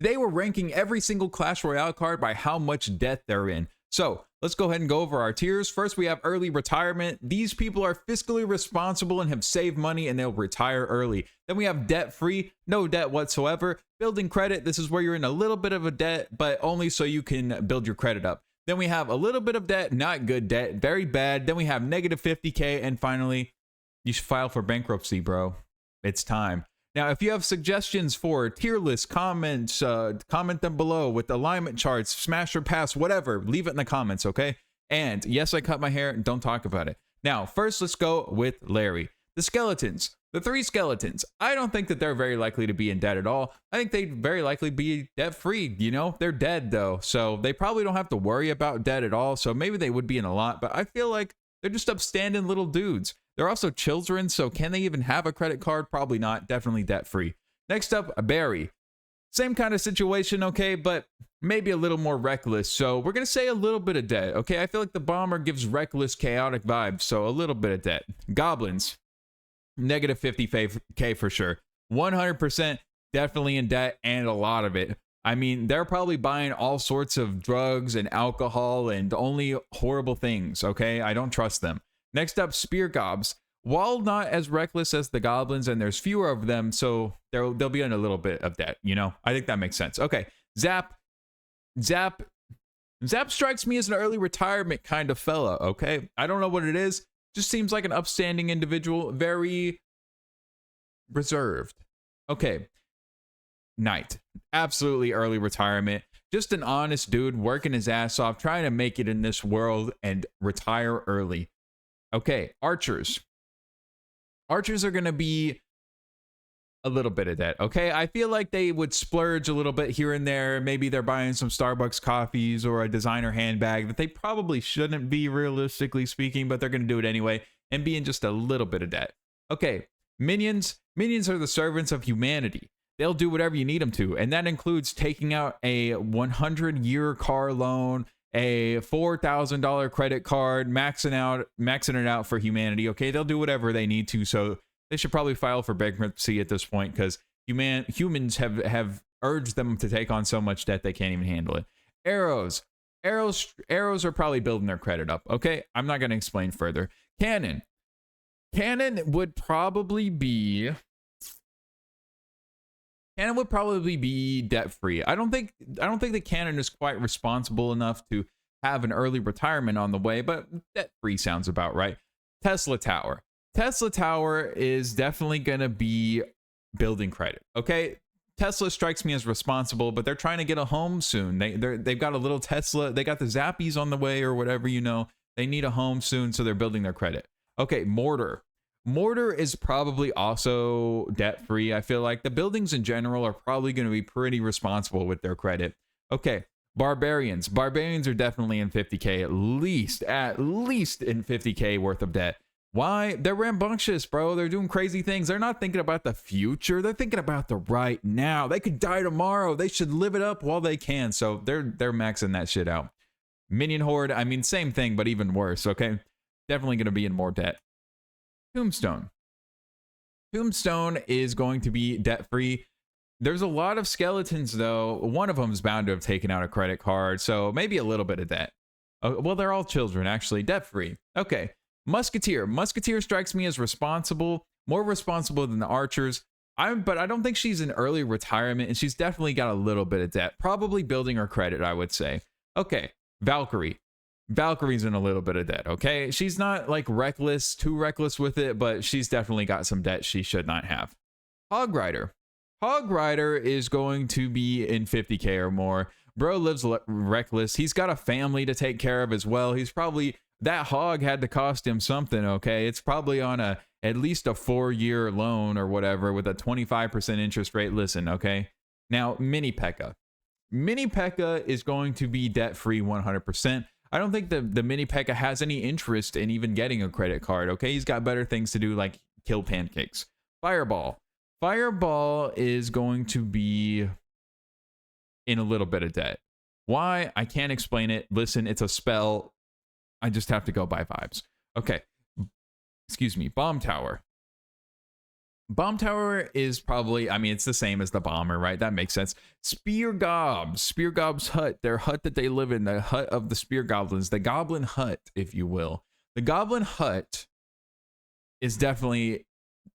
They were ranking every single Clash Royale card by how much debt they're in. So let's go ahead and go over our tiers. First, we have early retirement. These people are fiscally responsible and have saved money and they'll retire early. Then we have debt free, no debt whatsoever. Building credit, this is where you're in a little bit of a debt, but only so you can build your credit up. Then we have a little bit of debt, not good debt, very bad. Then we have negative 50K. And finally, you should file for bankruptcy, bro. It's time. Now, if you have suggestions for tier list comments, comment them below with alignment charts, smash or pass, whatever. Leave it in the comments, okay? And yes, I cut my hair. Don't talk about it. Now, first, let's go with Larry. The skeletons. The 3 skeletons. I don't think that they're very likely to be in debt at all. I think they'd very likely be debt-free. You know, they're dead, though. So they probably don't have to worry about debt at all. So maybe they would be in a lot. But I feel like they're just upstanding little dudes. They're also children, so can they even have a credit card? Probably not. Definitely debt-free. Next up, Barry. Same kind of situation, okay, but maybe a little more reckless. So we're going to say a little bit of debt, okay? I feel like the bomber gives reckless, chaotic vibes, so a little bit of debt. Goblins. Negative 50K for sure. 100% definitely in debt, and a lot of it. I mean, they're probably buying all sorts of drugs and alcohol and only horrible things, okay? I don't trust them. Next up, Spear Gobs. While not as reckless as the goblins, and there's fewer of them, so they'll be in a little bit of debt, you know? I think that makes sense. Okay, Zap strikes me as an early retirement kind of fella, okay? I don't know what it is. Just seems like an upstanding individual, very reserved. Okay, Knight. Absolutely early retirement. Just an honest dude working his ass off, trying to make it in this world and retire early. Okay, archers. Archers are going to be a little bit of that, okay? I feel like they would splurge a little bit here and there. Maybe they're buying some Starbucks coffees or a designer handbag that they probably shouldn't be, realistically speaking, but they're going to do it anyway and be in just a little bit of debt. Okay, minions. Minions are the servants of humanity. They'll do whatever you need them to, and that includes taking out a 100-year car loan, a $4,000 credit card, maxing it out for humanity. Okay, they'll do whatever they need to, so they should probably file for bankruptcy at this point because humans have urged them to take on so much debt they can't even handle it. Arrows are probably building their credit up. Okay, I'm not going to explain further. Cannon would probably be debt free. I don't think the Cannon is quite responsible enough to have an early retirement on the way, but debt free sounds about right. Tesla Tower is definitely going to be building credit. Okay, Tesla strikes me as responsible, but they're trying to get a home soon. They've got a little Tesla. They got the Zappies on the way or whatever, you know. They need a home soon, so they're building their credit. Okay, Mortar is probably also debt-free. I feel like the buildings in general are probably going to be pretty responsible with their credit. Okay, Barbarians are definitely in 50K, at least in 50K worth of debt. Why? They're rambunctious, bro. They're doing crazy things. They're not thinking about the future. They're thinking about the right now. They could die tomorrow. They should live it up while they can. So they're maxing that shit out. Minion Horde, I mean, same thing, but even worse, okay? Definitely going to be in more debt. Tombstone is going to be debt-free. There's a lot of skeletons, though. One of them is bound to have taken out a credit card, so maybe a little bit of debt. Well, they're all children, actually. Debt-free. Okay. Musketeer strikes me as responsible, more responsible than the archers. But I don't think she's in early retirement, and she's definitely got a little bit of debt. Probably building her credit, I would say. Okay. Valkyrie's in a little bit of debt, okay? She's not like too reckless with it, but she's definitely got some debt she should not have. Hog Rider is going to be in 50K or more. Bro lives reckless. He's got a family to take care of as well. That hog had to cost him something, okay? It's probably on at least a 4-year loan or whatever with a 25% interest rate. Listen, okay? Now, Mini P.E.K.K.A. Mini P.E.K.K.A. is going to be debt-free 100%. I don't think the Mini P.E.K.K.A. has any interest in even getting a credit card, okay? He's got better things to do, like kill pancakes. Fireball is going to be in a little bit of debt. Why? I can't explain it. Listen, it's a spell. I just have to go by vibes. Okay. Excuse me. Bomb Tower Bomb tower is probably, I mean, it's the same as the bomber, right? That makes sense. Spear gob's hut, their hut that they live in, the hut of the spear goblins, the goblin hut, if you will. The goblin hut is definitely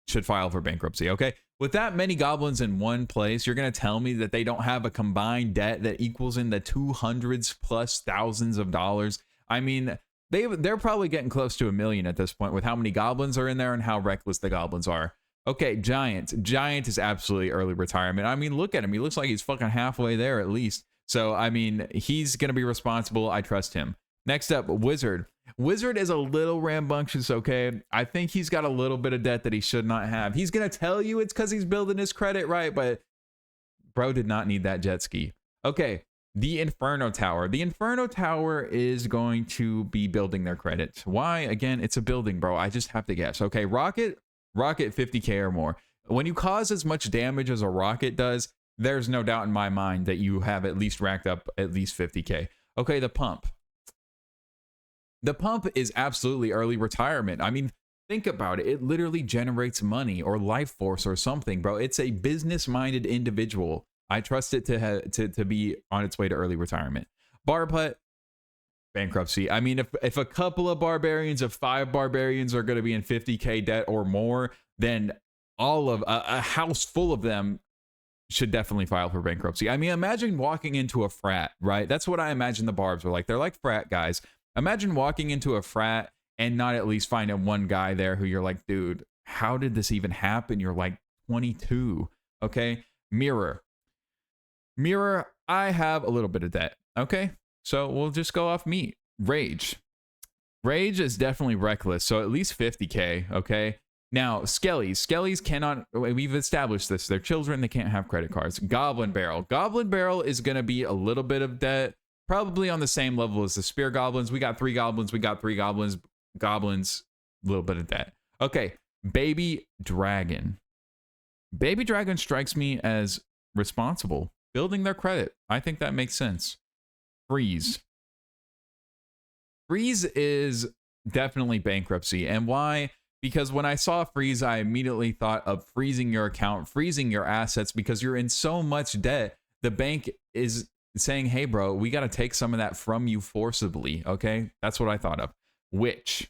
should file for bankruptcy, okay? With that many goblins in one place, you're going to tell me that they don't have a combined debt that equals in the 200s plus thousands of dollars. I mean, they're probably getting close to $1 million at this point with how many goblins are in there and how reckless the goblins are. Okay, Giant is absolutely early retirement. I mean, look at him. He looks like he's fucking halfway there at least. So, I mean, he's going to be responsible. I trust him. Next up, Wizard. Wizard is a little rambunctious, okay? I think he's got a little bit of debt that he should not have. He's going to tell you it's because he's building his credit right, but bro did not need that jet ski. Okay, the Inferno Tower. The Inferno Tower is going to be building their credit. Why? Again, it's a building, bro. I just have to guess. Okay, Rocket 50K or more. When you cause as much damage as a rocket does, there's no doubt in my mind that you have at least racked up at least 50K. Okay, the pump. The pump is absolutely early retirement. I mean, think about it. It literally generates money or life force or something, bro. It's a business-minded individual. I trust it to be on its way to early retirement. Barb hut, bankruptcy. I mean, if a couple of barbarians, if 5 barbarians are going to be in 50K debt or more, then all of a house full of them should definitely file for bankruptcy. I mean, imagine walking into a frat, right? That's what I imagine the barbs are like. They're like frat guys. Imagine walking into a frat and not at least finding one guy there who you're like, dude, how did this even happen? You're like 22, okay? Mirror, I have a little bit of debt, okay? So we'll just go off meat. Rage is definitely reckless, so at least 50K, okay? Now, Skellies cannot, we've established this. They're children, they can't have credit cards. Goblin Barrel is going to be a little bit of debt. Probably on the same level as the spear goblins. We got 3 goblins. Goblins, a little bit of that. Okay, Baby Dragon. Baby Dragon strikes me as responsible. Building their credit. I think that makes sense. Freeze is definitely bankruptcy. And why? Because when I saw freeze, I immediately thought of freezing your account, freezing your assets because you're in so much debt. The bank is saying, hey, bro, we got to take some of that from you forcibly, okay? That's what I thought of. Witch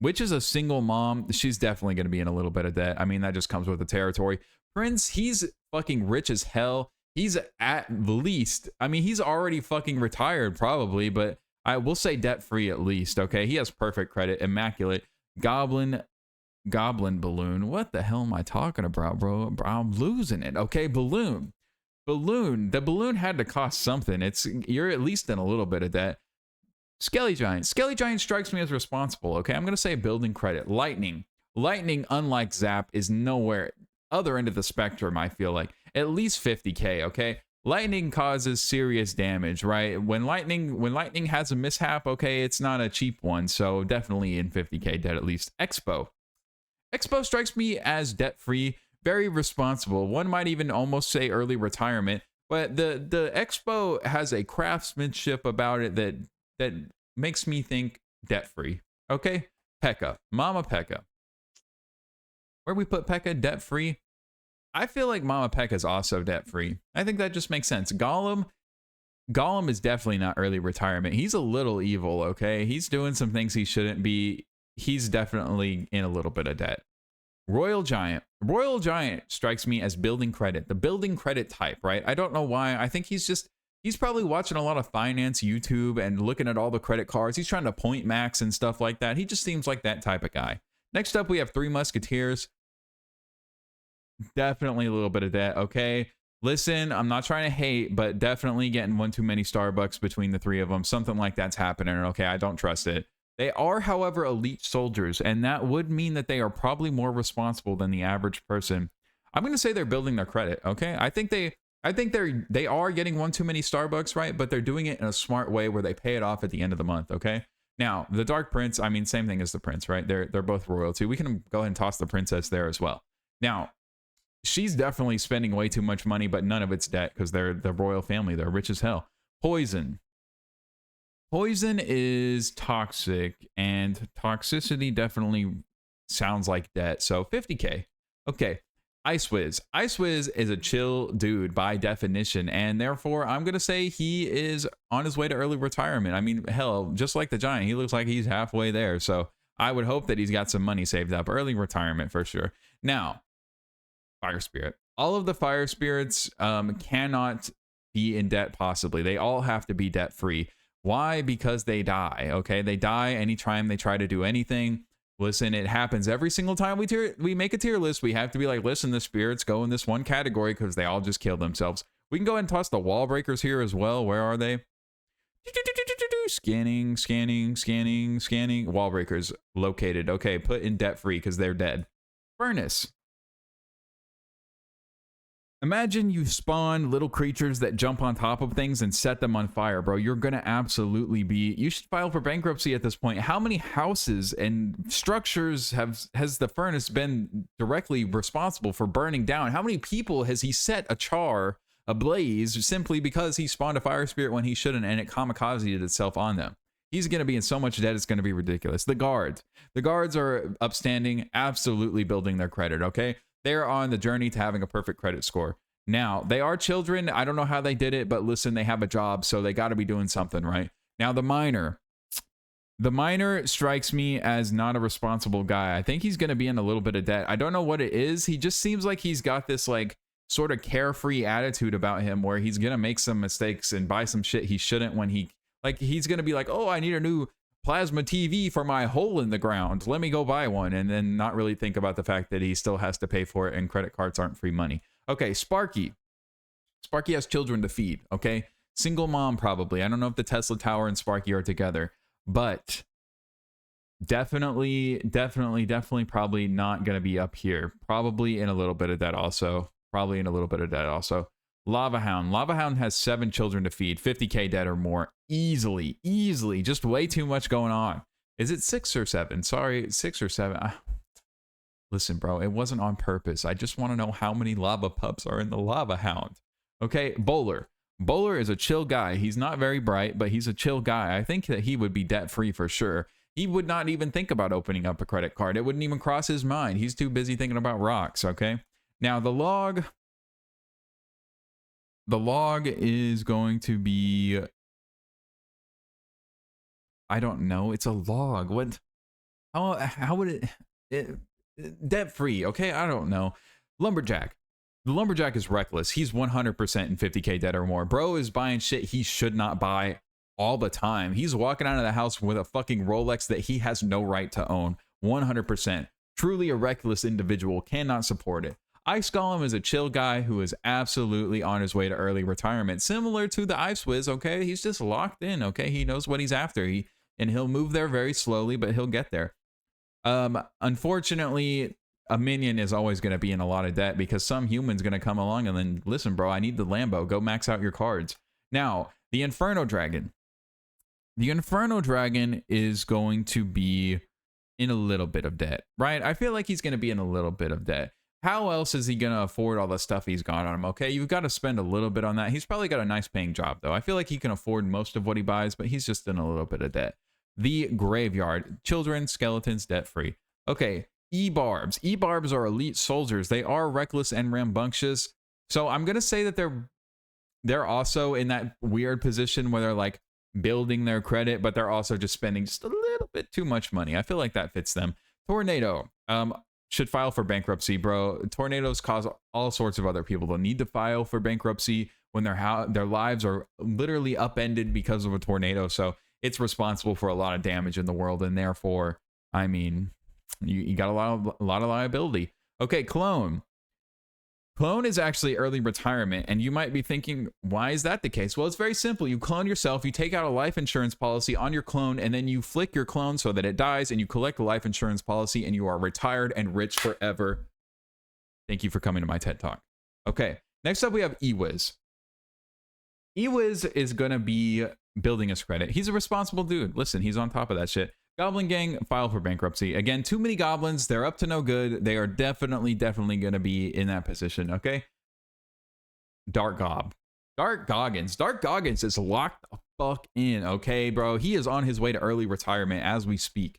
is a single mom. She's definitely going to be in a little bit of debt. I mean, that just comes with the territory. Prince, he's fucking rich as hell. He's at least, I mean, he's already fucking retired probably, but I will say debt-free at least, okay? He has perfect credit, immaculate. Goblin balloon. What the hell am I talking about, bro? I'm losing it, okay? Balloon. The balloon had to cost something. You're at least in a little bit of debt. Skelly Giant strikes me as responsible. Okay, I'm gonna say building credit. Lightning, unlike Zap, is nowhere other end of the spectrum. I feel like at least 50K. Okay, lightning causes serious damage, right? When lightning has a mishap, okay, it's not a cheap one. So definitely in 50K debt at least. Expo strikes me as debt free. Very responsible. One might even almost say early retirement, but the Expo has a craftsmanship about it that makes me think debt-free. Okay? Pekka. Mama Pekka. Where we put Pekka? Debt-free? I feel like Mama Pekka is also debt-free. I think that just makes sense. Gollum is definitely not early retirement. He's a little evil, okay? He's doing some things he shouldn't be. He's definitely in a little bit of debt. Royal Giant strikes me as building credit, the building credit type, right? I don't know why. I think he's probably watching a lot of finance YouTube and looking at all the credit cards. He's trying to point max and stuff like that. He just seems like that type of guy. Next up, we have 3 Musketeers. Definitely a little bit of that, okay? Listen, I'm not trying to hate, but definitely getting one too many Starbucks between the 3 of them. Something like that's happening, okay? I don't trust it. They are, however, elite soldiers, and that would mean that they are probably more responsible than the average person. I'm going to say they're building their credit, okay? I think they are getting one too many Starbucks, right? But they're doing it in a smart way where they pay it off at the end of the month, okay? Now, the Dark Prince, I mean, same thing as the Prince, right? They're both royalty. We can go ahead and toss the Princess there as well. Now, she's definitely spending way too much money, but none of it's debt because they're the royal family. They're rich as hell. Poison is toxic, and toxicity definitely sounds like debt. So 50K. Okay. Ice Wiz. Ice Wiz is a chill dude by definition, and therefore I'm gonna say he is on his way to early retirement. I mean, hell, just like the Giant, he looks like he's halfway there. So I would hope that he's got some money saved up. Early retirement for sure. Now, Fire Spirit. All of the Fire Spirits cannot be in debt possibly. They all have to be debt free. Why? Because they die. Okay, they die anytime they try to do anything. Listen, it happens every single time we make a tier list. We have to be like, listen, the spirits go in this one category because they all just killed themselves. We can go ahead and toss the wall breakers here as well. Where are they? Scanning, scanning, scanning, scanning. Wall breakers located. Okay, put in debt free because they're dead. Furnace. Imagine you spawn little creatures that jump on top of things and set them on fire, bro. You're going to absolutely be... You should file for bankruptcy at this point. How many houses and structures has the furnace been directly responsible for burning down? How many people has he set ablaze simply because he spawned a fire spirit when he shouldn't and it kamikazed itself on them? He's going to be in so much debt, it's going to be ridiculous. The guards. The guards are upstanding, absolutely building their credit, okay? They're on the journey to having a perfect credit score. Now, they are children. I don't know how they did it, but listen, they have a job, so they got to be doing something, right? Now, the miner. The miner strikes me as not a responsible guy. I think he's going to be in a little bit of debt. I don't know what it is. He just seems like he's got this, like, sort of carefree attitude about him where he's going to make some mistakes and buy some shit he shouldn't when he... Like, he's going to be like, oh, I need a new plasma TV for my hole in the ground. Let me go buy one. And then not really think about the fact that he still has to pay for it and credit cards aren't free money. Okay, Sparky. Sparky has children to feed, okay? Single mom probably. I don't know if the Tesla Tower and Sparky are together, but definitely probably not going to be up here. Probably in a little bit of that also. Probably in a little bit of that also. Lava Hound. Lava Hound has 7 children to feed, 50K debt or more. Easily. Just way too much going on. Is it 6 or 7? Sorry, 6 or 7. Listen, bro, it wasn't on purpose. I just want to know how many lava pups are in the Lava Hound. Okay, Bowler. Bowler is a chill guy. He's not very bright, but he's a chill guy. I think that he would be debt-free for sure. He would not even think about opening up a credit card. It wouldn't even cross his mind. He's too busy thinking about rocks, okay? Now, the log... The log is going to be... I don't know. It's a log. What? How would it debt-free, okay? I don't know. Lumberjack. The Lumberjack is reckless. He's 100% in 50K debt or more. Bro is buying shit he should not buy all the time. He's walking out of the house with a fucking Rolex that he has no right to own. 100%. Truly a reckless individual. Cannot support it. Ice Golem is a chill guy who is absolutely on his way to early retirement. Similar to the Ice Wiz, okay? He's just locked in, okay? He knows what he's after. And he'll move there very slowly, but he'll get there. Unfortunately, a minion is always going to be in a lot of debt because some human's going to come along and then, listen, bro, I need the Lambo. Go max out your cards. Now, the Inferno Dragon. The Inferno Dragon is going to be in a little bit of debt, right? I feel like he's going to be in a little bit of debt. How else is he going to afford all the stuff he's got on him? Okay, you've got to spend a little bit on that. He's probably got a nice paying job, though. I feel like he can afford most of what he buys, but he's just in a little bit of debt. The Graveyard. Children, skeletons, debt-free. Okay, E-Barbs. E-Barbs are elite soldiers. They are reckless and rambunctious. So I'm going to say that they're also in that weird position where they're like building their credit, but they're also just spending just a little bit too much money. I feel like that fits them. Tornado. Should file for bankruptcy, bro. Tornadoes cause all sorts of other people to need to file for bankruptcy when their lives are literally upended because of a tornado. So it's responsible for a lot of damage in the world, and therefore, I mean, you got a lot of liability. Okay, Clone. Clone is actually early retirement, and you might be thinking, why is that the case? Well, it's very simple. You clone yourself, you take out a life insurance policy on your clone, and then you flick your clone so that it dies, and you collect a life insurance policy, and you are retired and rich forever. Thank you for coming to my TED Talk. Okay, next up we have Ewiz. Ewiz is going to be building his credit. He's a responsible dude. Listen, he's on top of that shit. Goblin Gang, file for bankruptcy. Again, too many goblins. They're up to no good. They are definitely going to be in that position, okay? Dark Gob. Dark Goggins. Dark Goggins is locked the fuck in, okay, bro? He is on his way to early retirement as we speak.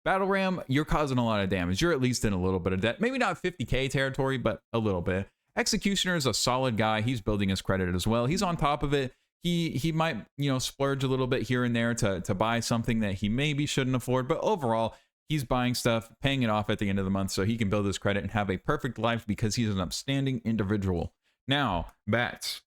Battle Ram, you're causing a lot of damage. You're at least in a little bit of debt. Maybe not 50K territory, but a little bit. Executioner is a solid guy. He's building his credit as well. He's on top of it. He might, splurge a little bit here and there to buy something that he maybe shouldn't afford, but overall, he's buying stuff, paying it off at the end of the month so he can build his credit and have a perfect life because he's an upstanding individual. Now, Bats.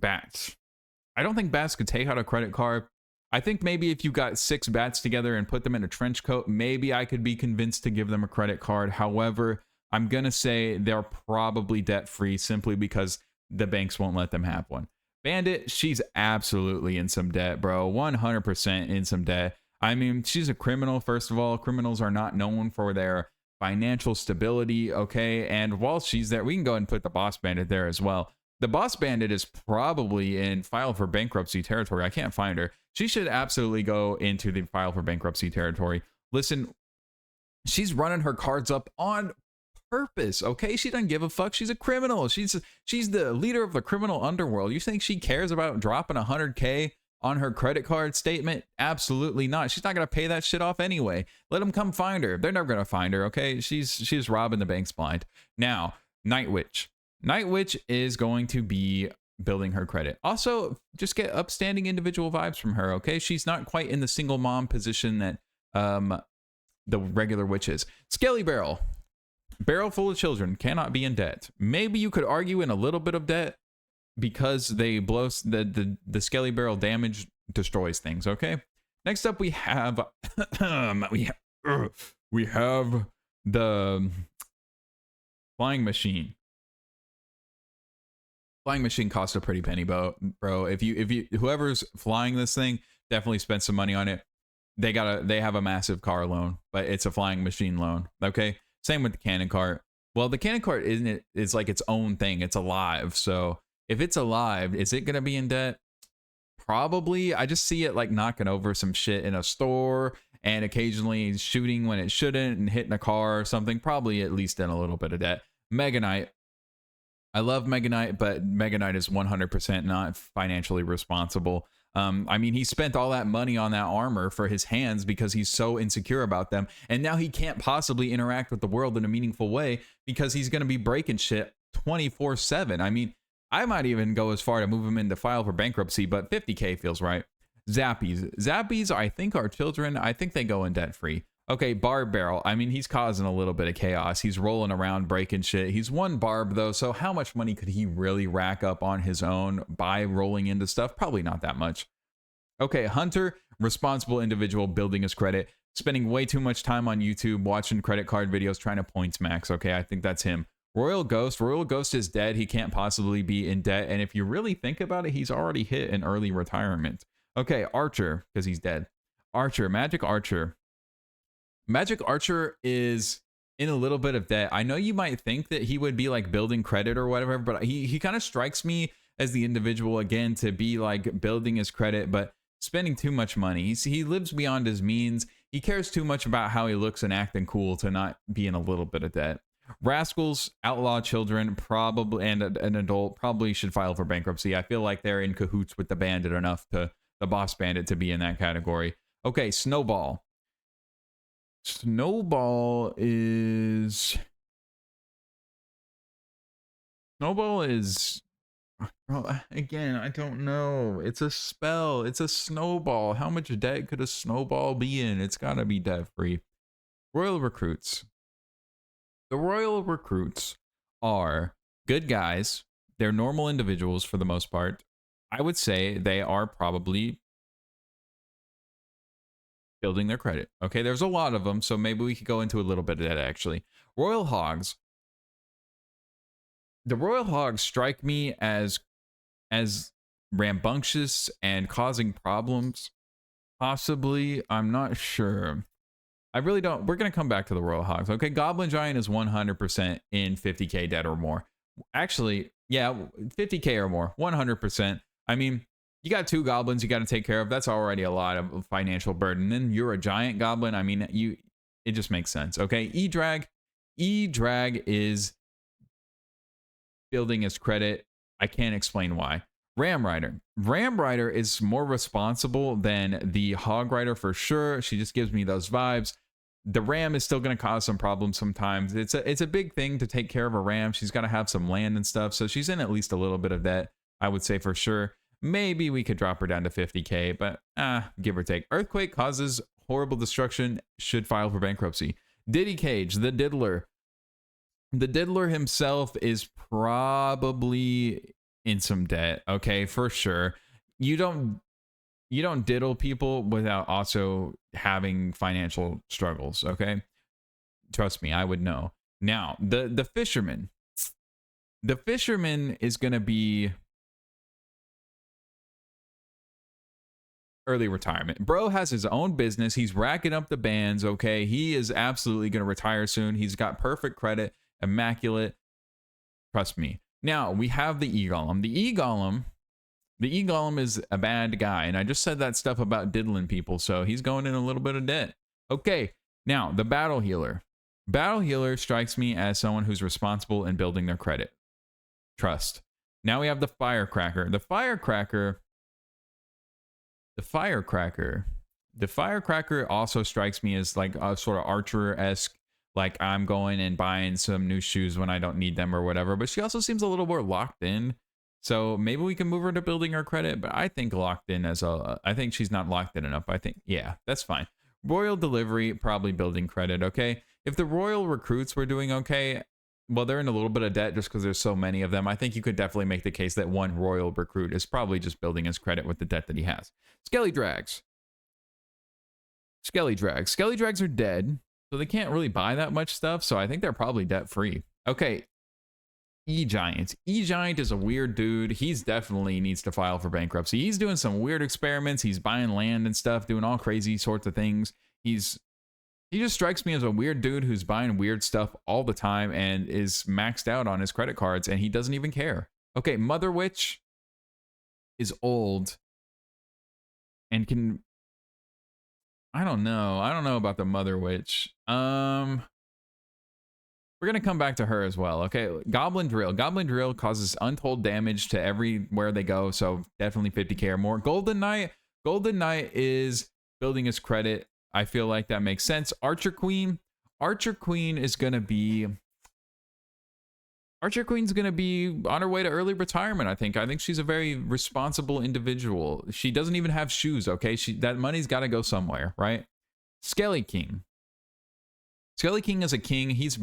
I don't think Bats could take out a credit card. I think maybe if you got 6 Bats together and put them in a trench coat, maybe I could be convinced to give them a credit card. However, I'm going to say they're probably debt-free simply because the banks won't let them have one. Bandit, she's absolutely in some debt, bro. 100% in some debt. I mean, she's a criminal, first of all. Criminals are not known for their financial stability, okay? And while she's there, we can go ahead and put the Boss Bandit there as well. The Boss Bandit is probably in file for bankruptcy territory. I can't find her. She should absolutely go into the file for bankruptcy territory. Listen, she's running her cards up on purpose, okay? She doesn't give a fuck. She's a criminal. She's the leader of the criminal underworld. You think she cares about dropping 100K on her credit card statement? Absolutely not. She's not gonna pay that shit off anyway. Let them come find her. They're never gonna find her, okay? She's robbing the banks blind. Now, Night Witch. Night Witch is going to be building her credit. Also, just get upstanding individual vibes from her, okay? She's not quite in the single mom position that the regular witch is. Skelly Barrel. Barrel full of children, cannot be in debt. Maybe you could argue in a little bit of debt because they blow the Skelly Barrel damage destroys things, okay? Next up we have we have the Flying Machine. Flying Machine costs a pretty penny, bro. If you whoever's flying this thing definitely spent some money on it. They have a massive car loan, but it's a Flying Machine loan, okay? Same with the cannon cart. Well, the cannon cart it's like its own thing. It's alive. So if it's alive, is it gonna be in debt? Probably. I just see it like knocking over some shit in a store and occasionally shooting when it shouldn't and hitting a car or something. Probably at least in a little bit of debt. Mega Knight. I love Mega Knight, but Mega Knight is 100% not financially responsible. I mean, he spent all that money on that armor for his hands because he's so insecure about them. And now he can't possibly interact with the world in a meaningful way because he's going to be breaking shit 24/7. I mean, I might even go as far to move him into file for bankruptcy, but 50K feels right. Zappies. Zappies, I think, are children. I think they go in debt free. Okay, Barb Barrel. I mean, he's causing a little bit of chaos. He's rolling around breaking shit. He's one barb, though, so how much money could he really rack up on his own by rolling into stuff? Probably not that much. Okay, Hunter, responsible individual, building his credit, spending way too much time on YouTube, watching credit card videos, trying to points max. Okay, I think that's him. Royal Ghost. Royal Ghost is dead. He can't possibly be in debt, and if you really think about it, he's already hit an early retirement. Okay, Archer, because he's dead. Archer, Magic Archer. Magic Archer is in a little bit of debt. I know you might think that he would be like building credit or whatever, but he kind of strikes me as the individual again to be like building his credit, but spending too much money. He lives beyond his means. He cares too much about how he looks and acting cool to not be in a little bit of debt. Rascals, outlaw children, probably, and an adult probably should file for bankruptcy. I feel like they're in cahoots with the bandit enough to the boss bandit to be in that category. Okay, Snowball. Snowball is well, again, I don't know. It's a spell. It's a snowball. How much debt could a snowball be in? It's gotta be debt free. Royal Recruits. The Royal Recruits are good guys. They're normal individuals for the most part. I would say they are probably building their credit. Okay, there's a lot of them, so maybe we could go into a little bit of that actually. Royal Hogs. The Royal Hogs strike me as rambunctious and causing problems. Possibly, I'm not sure. I really don't. We're going to come back to the Royal Hogs. Okay, Goblin Giant is 100% in 50K debt or more. Actually, yeah, 50K or more, 100%. I mean, you got 2 goblins you got to take care of. That's already a lot of financial burden. Then you're a giant goblin. I mean, it just makes sense. Okay, E-Drag. E-Drag is building his credit. I can't explain why. Ram Rider. Ram Rider is more responsible than the Hog Rider for sure. She just gives me those vibes. The RAM is still going to cause some problems sometimes. It's a big thing to take care of a RAM. She's got to have some land and stuff. So she's in at least a little bit of debt, I would say for sure. Maybe we could drop her down to 50K, but give or take. Earthquake causes horrible destruction, should file for bankruptcy. Diddy Cage, the diddler. The diddler himself is probably in some debt, okay, for sure. You don't diddle people without also having financial struggles, okay? Trust me, I would know. Now, the fisherman. The fisherman is going to be early retirement. Bro has his own business. He's racking up the bands, okay? He is absolutely going to retire soon. He's got perfect credit, immaculate. Trust me. Now, we have the E-Golem. The E-Golem is a bad guy, and I just said that stuff about diddling people, so he's going in a little bit of debt. Okay, now, the Battle Healer. Battle Healer strikes me as someone who's responsible in building their credit. Trust. Now we have the Firecracker. The Firecracker also strikes me as like a sort of Archer-esque, like I'm going and buying some new shoes when I don't need them or whatever, but she also seems a little more locked in. So maybe we can move her to building her credit, but I think locked in I think she's not locked in enough. I think, yeah, that's fine. Royal Delivery, probably building credit, okay? If the Royal Recruits were doing okay, well, they're in a little bit of debt just because there's so many of them. I think you could definitely make the case that one Royal Recruit is probably just building his credit with the debt that he has. Skelly Drags. Skelly Drags are dead, so they can't really buy that much stuff, so I think they're probably debt-free. Okay, E-Giant. E-Giant is a weird dude. He's definitely needs to file for bankruptcy. He's doing some weird experiments. He's buying land and stuff, doing all crazy sorts of things. He just strikes me as a weird dude who's buying weird stuff all the time and is maxed out on his credit cards, and he doesn't even care. Okay, Mother Witch is old and can... I don't know about the Mother Witch. We're going to come back to her as well. Okay, Goblin Drill. Goblin Drill causes untold damage to everywhere they go, so definitely 50K or more. Golden Knight. Golden Knight is building his credit. I feel like that makes sense. Archer Queen. Archer Queen is going to be... Archer Queen's going to be on her way to early retirement, I think. I think she's a very responsible individual. She doesn't even have shoes, okay? That money's got to go somewhere, right? Skelly King. Skelly King is a king. He's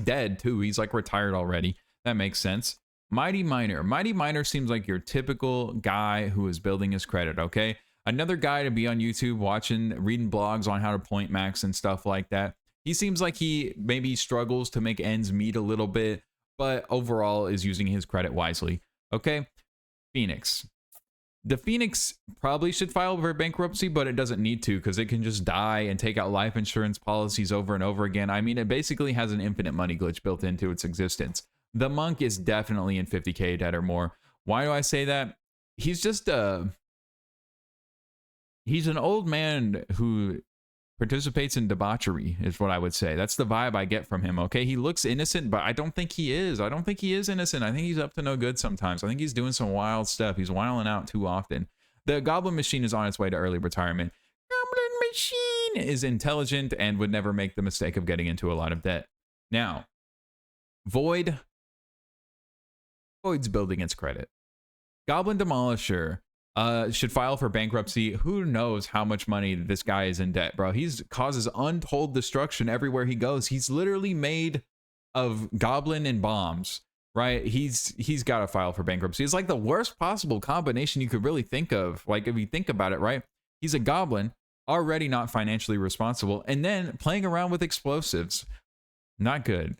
dead, too. He's, like, retired already. That makes sense. Mighty Miner. Mighty Miner seems like your typical guy who is building his credit, okay? Another guy to be on YouTube watching, reading blogs on how to point max and stuff like that. He seems like he maybe struggles to make ends meet a little bit, but overall is using his credit wisely. Okay, Phoenix. The Phoenix probably should file for bankruptcy, but it doesn't need to because it can just die and take out life insurance policies over and over again. I mean, it basically has an infinite money glitch built into its existence. The Monk is definitely in 50K debt or more. Why do I say that? He's just he's an old man who participates in debauchery, is what I would say. That's the vibe I get from him, okay? He looks innocent, but I don't think he is. I don't think he is innocent. I think he's up to no good sometimes. I think he's doing some wild stuff. He's wilding out too often. The Goblin Machine is on its way to early retirement. Goblin Machine is intelligent and would never make the mistake of getting into a lot of debt. Now, Void. Void's building its credit. Goblin Demolisher should file for bankruptcy. Who knows how much money this guy is in debt, bro? He's causes untold destruction everywhere he goes. He's literally made of goblin and bombs, right? He's got to file for bankruptcy. It's like the worst possible combination you could really think of. Like if you think about it, right? He's a goblin, already not financially responsible, and then playing around with explosives. Not good.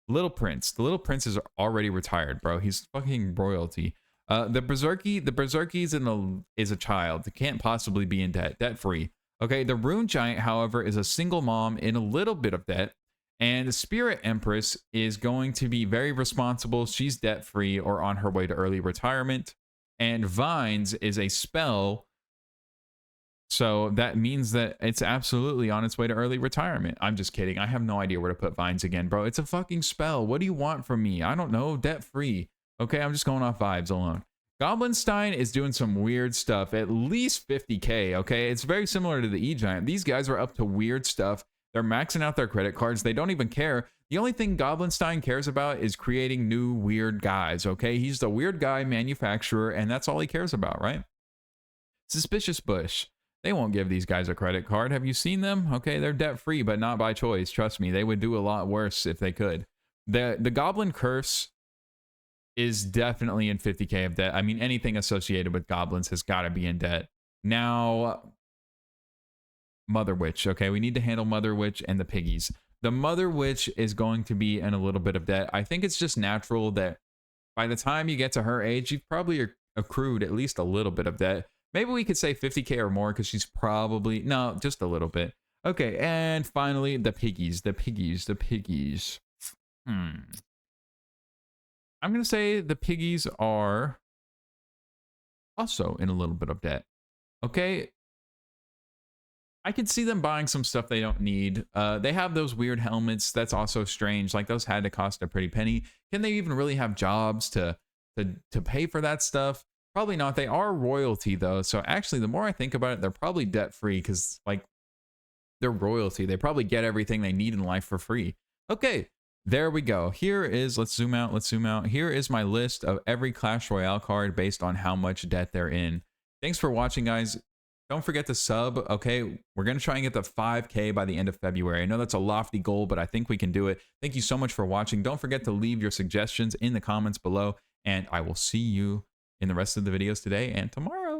Little Prince. The Little Prince is already retired, bro. He's fucking royalty. The Berserky is a child. It can't possibly be in debt. Debt-free. Okay, the Rune Giant, however, is a single mom in a little bit of debt. And the Spirit Empress is going to be very responsible. She's debt-free or on her way to early retirement. And Vines is a spell. So that means that it's absolutely on its way to early retirement. I'm just kidding. I have no idea where to put Vines again, bro. It's a fucking spell. What do you want from me? I don't know. Debt-free. Okay, I'm just going off vibes alone. Goblinstein is doing some weird stuff, at least 50K, okay? It's very similar to the E-Giant. These guys are up to weird stuff. They're maxing out their credit cards. They don't even care. The only thing Goblinstein cares about is creating new weird guys, okay? He's the weird guy manufacturer, and that's all he cares about, right? Suspicious Bush. They won't give these guys a credit card. Have you seen them? Okay, they're debt-free, but not by choice. Trust me, they would do a lot worse if they could. The Goblin Curse is definitely in 50K of debt. I mean, anything associated with goblins has got to be in debt. Now, Mother Witch. Okay, we need to handle Mother Witch and the piggies. The Mother Witch is going to be in a little bit of debt. I think it's just natural that by the time you get to her age, you've probably accrued at least a little bit of debt. Maybe we could say 50K or more because she's probably, no, just a little bit. Okay, and finally, the piggies. The piggies. I'm going to say the piggies are also in a little bit of debt. Okay, I could see them buying some stuff they don't need. They have those weird helmets. That's also strange. Like, those had to cost a pretty penny. Can they even really have jobs to pay for that stuff? Probably not. They are royalty, though. So actually, the more I think about it, they're probably debt-free because, like, they're royalty. They probably get everything they need in life for free. Okay, there we go. Here is, let's zoom out. Here is my list of every Clash Royale card based on how much debt they're in. Thanks for watching, guys. Don't forget to sub, okay? We're going to try and get the 5K by the end of February. I know that's a lofty goal, but I think we can do it. Thank you so much for watching. Don't forget to leave your suggestions in the comments below, and I will see you in the rest of the videos today and tomorrow.